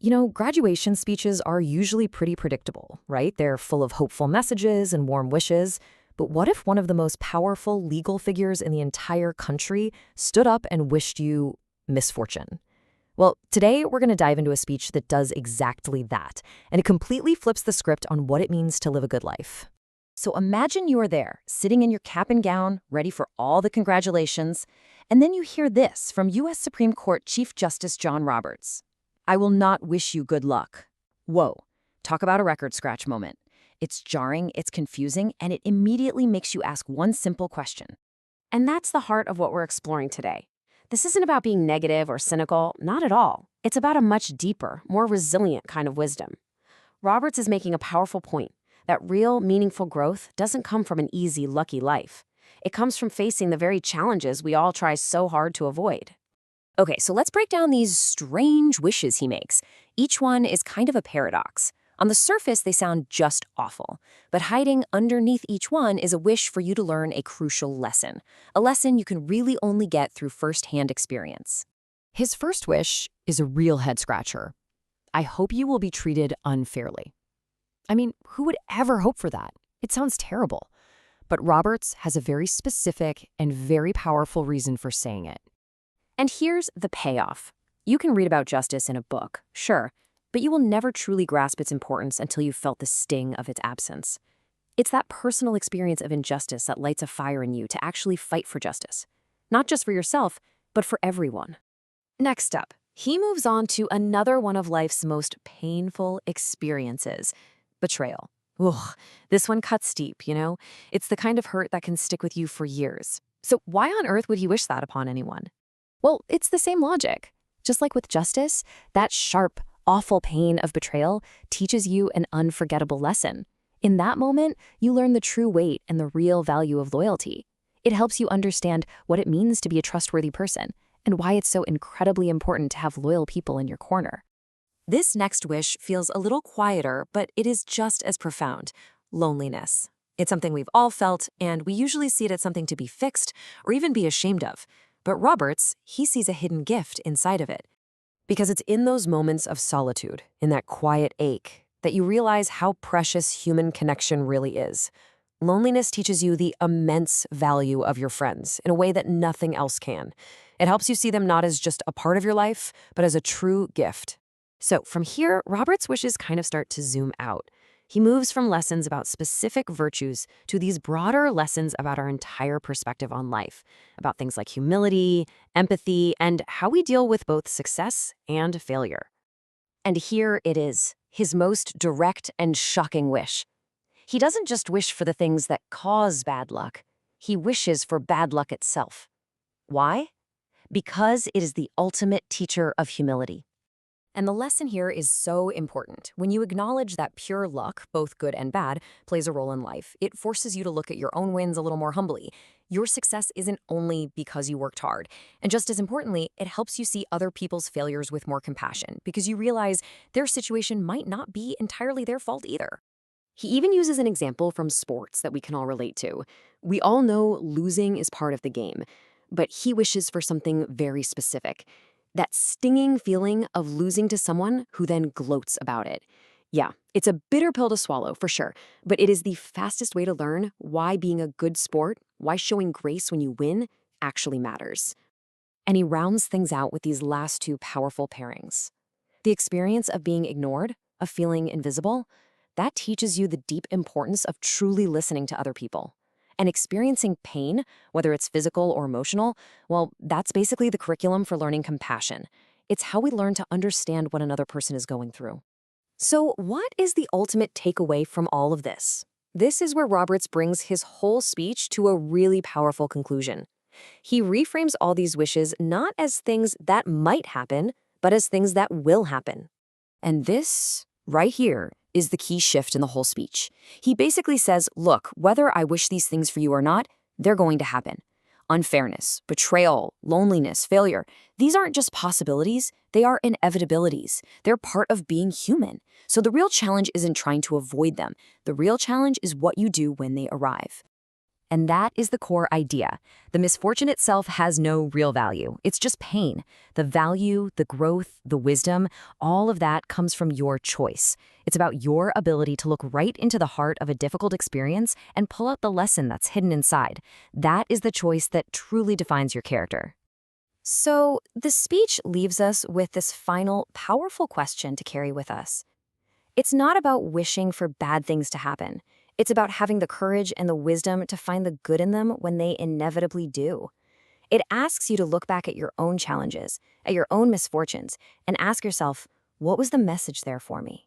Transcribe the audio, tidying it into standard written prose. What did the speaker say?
Graduation speeches are usually pretty predictable, right? They're full of hopeful messages and warm wishes. But what if one of the most powerful legal figures in the entire country stood up and wished you misfortune? Well, today we're going to dive into a speech that does exactly that, and it completely flips the script on what it means to live a good life. So imagine you are there, sitting in your cap and gown, ready for all the congratulations, and then you hear this from U.S. Supreme Court Chief Justice John Roberts. "I will not wish you good luck." Whoa, talk about a record scratch moment. It's jarring, it's confusing, and it immediately makes you ask one simple question. And that's the heart of what we're exploring today. This isn't about being negative or cynical, not at all. It's about a much deeper, more resilient kind of wisdom. Roberts is making a powerful point that real, meaningful growth doesn't come from an easy, lucky life. It comes from facing the very challenges we all try so hard to avoid. Okay, so let's break down these strange wishes he makes. Each one is kind of a paradox. On the surface, they sound just awful, but hiding underneath each one is a wish for you to learn a crucial lesson, a lesson you can really only get through first-hand experience. His first wish is a real head-scratcher. "I hope you will be treated unfairly." I mean, who would ever hope for that? It sounds terrible. But Roberts has a very specific and very powerful reason for saying it. And here's the payoff. You can read about justice in a book, sure, but you will never truly grasp its importance until you've felt the sting of its absence. It's that personal experience of injustice that lights a fire in you to actually fight for justice. Not just for yourself, but for everyone. Next up, he moves on to another one of life's most painful experiences: betrayal. Ugh, this one cuts deep, It's the kind of hurt that can stick with you for years. So why on earth would he wish that upon anyone? Well, it's the same logic. Just like with justice, that sharp, awful pain of betrayal teaches you an unforgettable lesson. In that moment, you learn the true weight and the real value of loyalty. It helps you understand what it means to be a trustworthy person and why it's so incredibly important to have loyal people in your corner. This next wish feels a little quieter, but it is just as profound: loneliness. It's something we've all felt, and we usually see it as something to be fixed or even be ashamed of. But Roberts, he sees a hidden gift inside of it. Because it's in those moments of solitude, in that quiet ache, that you realize how precious human connection really is. Loneliness teaches you the immense value of your friends in a way that nothing else can. It helps you see them not as just a part of your life, but as a true gift. So from here, Roberts' wishes kind of start to zoom out. He moves from lessons about specific virtues to these broader lessons about our entire perspective on life, about things like humility, empathy, and how we deal with both success and failure. And here it is, his most direct and shocking wish. He doesn't just wish for the things that cause bad luck. He wishes for bad luck itself. Why? Because it is the ultimate teacher of humility. And the lesson here is so important. When you acknowledge that pure luck, both good and bad, plays a role in life, it forces you to look at your own wins a little more humbly. Your success isn't only because you worked hard. And just as importantly, it helps you see other people's failures with more compassion, because you realize their situation might not be entirely their fault either. He even uses an example from sports that we can all relate to. We all know losing is part of the game, but he wishes for something very specific. That stinging feeling of losing to someone who then gloats about it. Yeah, it's a bitter pill to swallow, for sure, but it is the fastest way to learn why being a good sport, why showing grace when you win, actually matters. And he rounds things out with these last two powerful pairings. The experience of being ignored, of feeling invisible, that teaches you the deep importance of truly listening to other people. And experiencing pain, whether it's physical or emotional, well, that's basically the curriculum for learning compassion. It's how we learn to understand what another person is going through. So what is the ultimate takeaway from all of this? This is where Roberts brings his whole speech to a really powerful conclusion. He reframes all these wishes not as things that might happen, but as things that will happen. And this, right here, is the key shift in the whole speech. He basically says, look, whether I wish these things for you or not, they're going to happen. Unfairness, betrayal, loneliness, failure, these aren't just possibilities, they are inevitabilities. They're part of being human. So the real challenge isn't trying to avoid them. The real challenge is what you do when they arrive. And that is the core idea. The misfortune itself has no real value. It's just pain. The value, the growth, the wisdom, all of that comes from your choice. It's about your ability to look right into the heart of a difficult experience and pull out the lesson that's hidden inside. That is the choice that truly defines your character. So, the speech leaves us with this final, powerful question to carry with us. It's not about wishing for bad things to happen. It's about having the courage and the wisdom to find the good in them when they inevitably do. It asks you to look back at your own challenges, at your own misfortunes, and ask yourself, what was the message there for me?